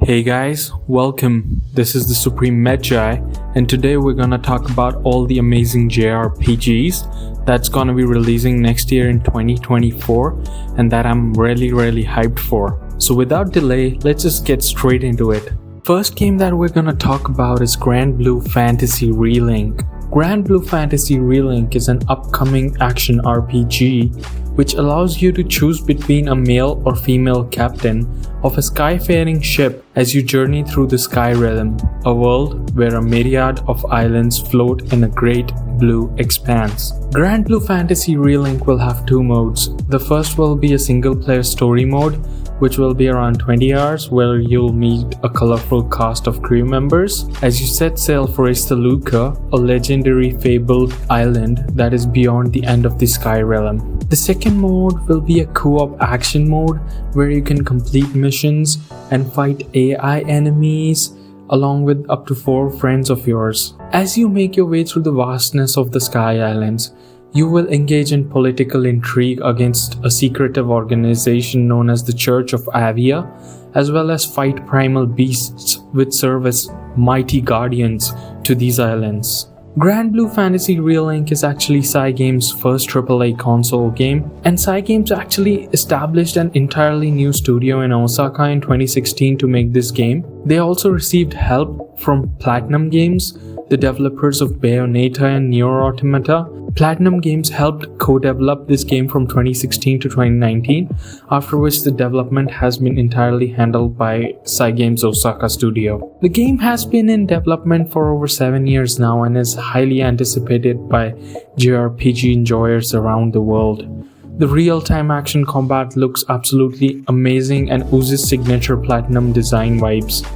Hey guys, welcome. This is the Supreme Magi, and today we're gonna talk about all the amazing JRPGs that's gonna be releasing next year in 2024 and that I'm really hyped for. So without delay, let's just get straight into it. First game that we're gonna talk about is Grand Blue Fantasy Relink. Grand Blue Fantasy Relink is an upcoming action RPG which allows you to choose between a male or female captain of a skyfaring ship as you journey through the Sky Realm, a world where a myriad of islands float in a great blue expanse. Grand Blue Fantasy Relink will have two modes. The first will be a single-player story mode, which will be around 20 hours, where you'll meet a colorful cast of crew members as you set sail for Istaluca, a legendary fabled island that is beyond the end of the Sky Realm. The second mode will be a co-op action mode where you can complete missions and fight AI enemies along with up to 4 friends of yours. As you make your way through the vastness of the Sky Islands, you will engage in political intrigue against a secretive organization known as the Church of Avia, as well as fight primal beasts which serve as mighty guardians to these islands. Grand Blue Fantasy Relink is actually Cygames' first AAA console game, and Cygames actually established an entirely new studio in Osaka in 2016 to make this game. They also received help from Platinum Games, the developers of Bayonetta and Nier Automata. Platinum Games helped co-develop this game from 2016 to 2019, after which the development has been entirely handled by Cygames Osaka Studio. The game has been in development for over 7 years now and is highly anticipated by JRPG enjoyers around the world. The real-time action combat looks absolutely amazing and oozes signature Platinum design vibes.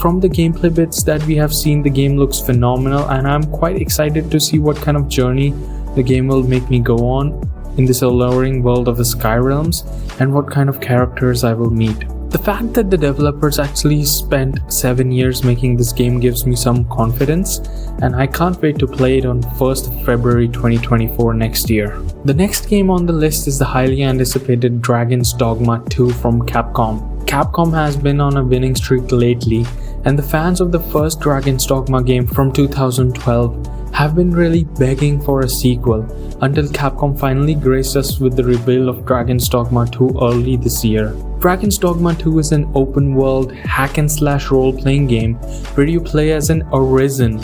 From the gameplay bits that we have seen, the game looks phenomenal, and I'm quite excited to see what kind of journey the game will make me go on in this alluring world of the Sky Realms and what kind of characters I will meet. The fact that the developers actually spent 7 years making this game gives me some confidence, and I can't wait to play it on 1st of February 2024 next year. The next game on the list is the highly anticipated Dragon's Dogma 2 from Capcom. Capcom has been on a winning streak lately, and the fans of the first Dragon's Dogma game from 2012 have been really begging for a sequel until Capcom finally graced us with the reveal of Dragon's Dogma 2 early this year. Dragon's Dogma 2 is an open-world hack-and-slash role-playing game where you play as an Arisen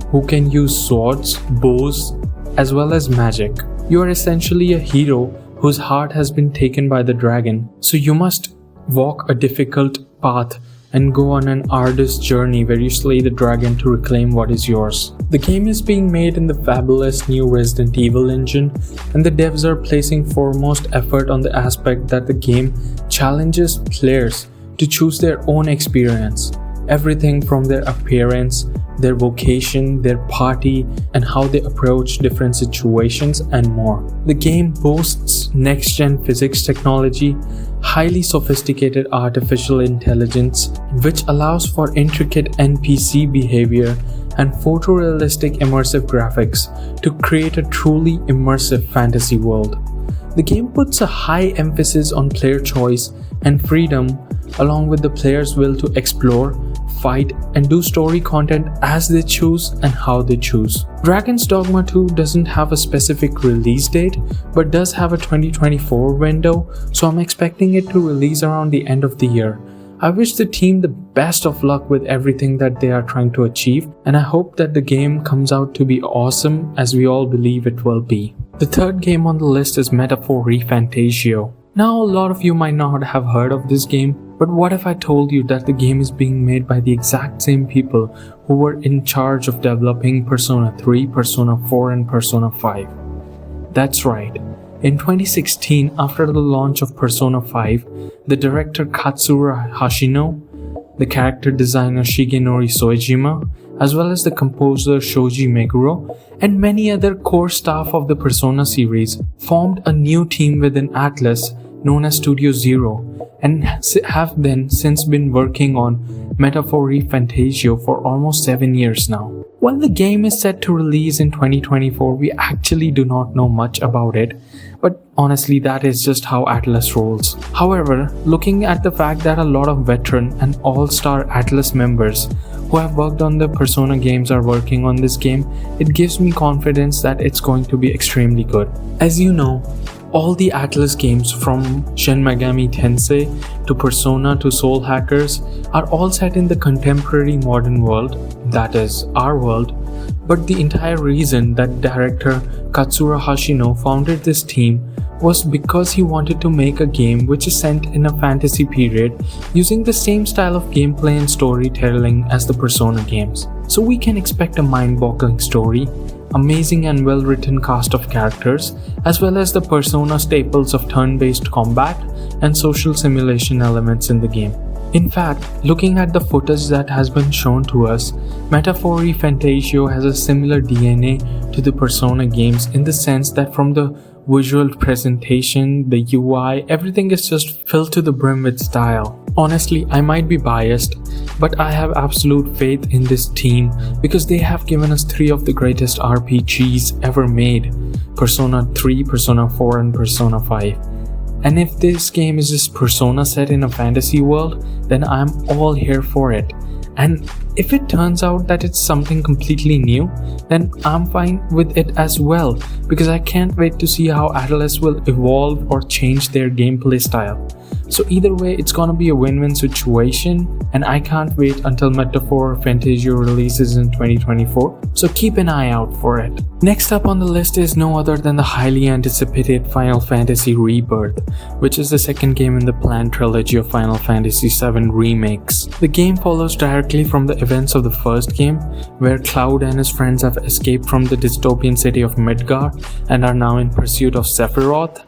who can use swords, bows, as well as magic. You are essentially a hero whose heart has been taken by the dragon, so you must walk a difficult path and go on an arduous journey where you slay the dragon to reclaim what is yours. The game is being made in the fabulous new Resident Evil engine, and the devs are placing foremost effort on the aspect that the game challenges players to choose their own experience. Everything from their appearance, their vocation, their party, and how they approach different situations and more. The game boasts next-gen physics technology, highly sophisticated artificial intelligence, which allows for intricate NPC behavior and photorealistic immersive graphics to create a truly immersive fantasy world. The game puts a high emphasis on player choice and freedom, along with the player's will to explore, fight, and do story content as they choose and how they choose. Dragon's Dogma 2 doesn't have a specific release date, but does have a 2024 window, so I'm expecting it to release around the end of the year. I wish the team the best of luck with everything that they are trying to achieve, and I hope that the game comes out to be awesome as we all believe it will be. The third game on the list is Metaphor ReFantasio. Now, a lot of you might not have heard of this game, but what if I told you that the game is being made by the exact same people who were in charge of developing Persona 3, Persona 4, and Persona 5? That's right. In 2016, after the launch of Persona 5, the director Katsura Hashino, the character designer Shigenori Soejima, as well as the composer Shoji Meguro, and many other core staff of the Persona series formed a new team within Atlus known as Studio Zero, and have then since been working on Metaphor Fantasio for almost 7 years now. While the game is set to release in 2024, we actually do not know much about it, but honestly that is just how Atlus rolls. However, looking at the fact that a lot of veteran and all-star Atlus members who have worked on the Persona games are working on this game, it gives me confidence that it's going to be extremely good. As you know, all the Atlus games from Shin Megami Tensei to Persona to Soul Hackers are all set in the contemporary modern world, that is, our world, but the entire reason that director Katsura Hashino founded this team was because he wanted to make a game which is set in a fantasy period using the same style of gameplay and storytelling as the Persona games. So we can expect a mind-boggling story, amazing and well-written cast of characters, as well as the Persona staples of turn-based combat and social simulation elements in the game. In fact, looking at the footage that has been shown to us, Metaphor Fantasio has a similar DNA to the Persona games in the sense that from the visual presentation, the UI, everything is just filled to the brim with style. Honestly, I might be biased, but I have absolute faith in this team because they have given us 3 of the greatest RPGs ever made: Persona 3, Persona 4 and Persona 5. And if this game is just Persona set in a fantasy world, then I'm all here for it. And if it turns out that it's something completely new, then I'm fine with it as well, because I can't wait to see how Atlus will evolve or change their gameplay style. So either way, it's gonna be a win-win situation, and I can't wait until Metaphor Fantasio releases in 2024, so keep an eye out for it. Next up on the list is no other than the highly anticipated Final Fantasy Rebirth, which is the second game in the planned trilogy of Final Fantasy VII remakes. The game follows directly from the events of the first game, where Cloud and his friends have escaped from the dystopian city of Midgar and are now in pursuit of Sephiroth.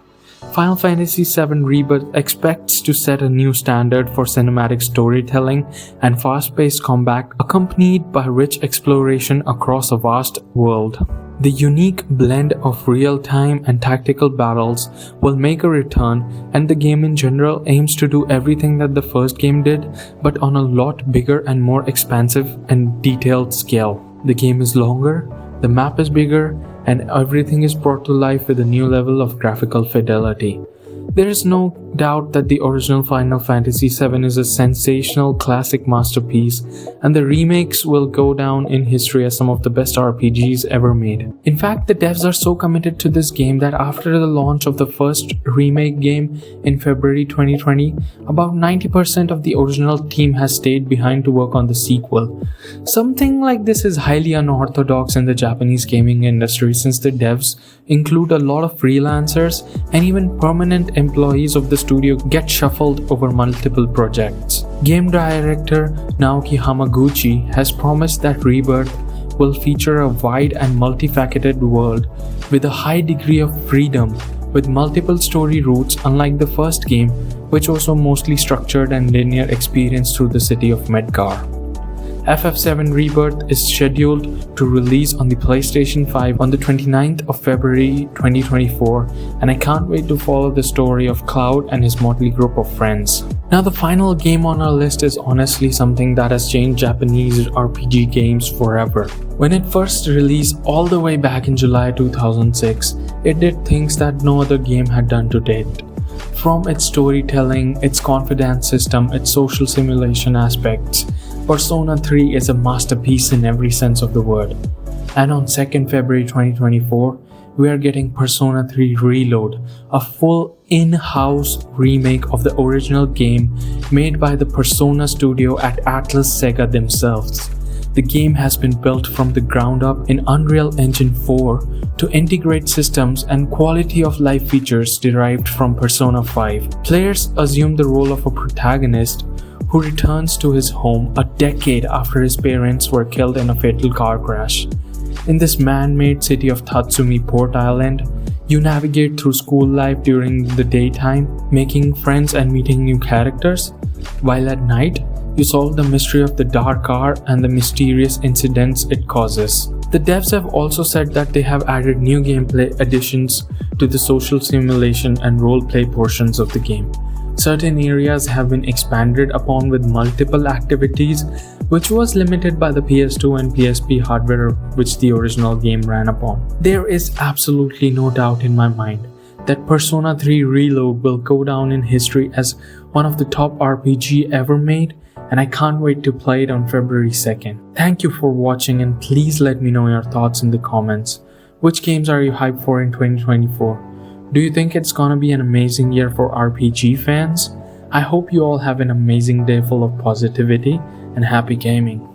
Final Fantasy VII Rebirth expects to set a new standard for cinematic storytelling and fast-paced combat, accompanied by rich exploration across a vast world. The unique blend of real-time and tactical battles will make a return, and the game in general aims to do everything that the first game did, but on a lot bigger and more expansive and detailed scale. The game is longer, the map is bigger, and everything is brought to life with a new level of graphical fidelity. There is no doubt that the original Final Fantasy VII is a sensational classic masterpiece, and the remakes will go down in history as some of the best RPGs ever made. In fact, the devs are so committed to this game that after the launch of the first remake game in February 2020, about 90% of the original team has stayed behind to work on the sequel. Something like this is highly unorthodox in the Japanese gaming industry, since the devs include a lot of freelancers, and even permanent employees of the studio get shuffled over multiple projects. Game director Naoki Hamaguchi has promised that Rebirth will feature a wide and multifaceted world with a high degree of freedom, with multiple story routes unlike the first game, which was a mostly structured and linear experience through the city of Midgar. FF7 Rebirth is scheduled to release on the PlayStation 5 on the 29th of February 2024, and I can't wait to follow the story of Cloud and his motley group of friends. Now, the final game on our list is honestly something that has changed Japanese RPG games forever. When it first released all the way back in July 2006, it did things that no other game had done to date. From its storytelling, its confidence system, its social simulation aspects, Persona 3 is a masterpiece in every sense of the word. And on 2nd February 2024, we are getting Persona 3 Reload, a full in-house remake of the original game made by the Persona studio at Atlus Sega themselves. The game has been built from the ground up in Unreal Engine 4 to integrate systems and quality of life features derived from Persona 5. Players assume the role of a protagonist who returns to his home a decade after his parents were killed in a fatal car crash. In this man-made city of Tatsumi Port Island, you navigate through school life during the daytime, making friends and meeting new characters, while at night, You solve the mystery of the dark art and the mysterious incidents it causes. The devs have also said that they have added new gameplay additions to the social simulation and roleplay portions of the game. Certain areas have been expanded upon with multiple activities, which was limited by the PS2 and PSP hardware which the original game ran upon. There is absolutely no doubt in my mind that Persona 3 Reload will go down in history as one of the top RPG ever made, and I can't wait to play it on February 2nd. Thank you for watching, and please let me know your thoughts in the comments. Which games are you hyped for in 2024? Do you think it's gonna be an amazing year for RPG fans? I hope you all have an amazing day full of positivity and happy gaming.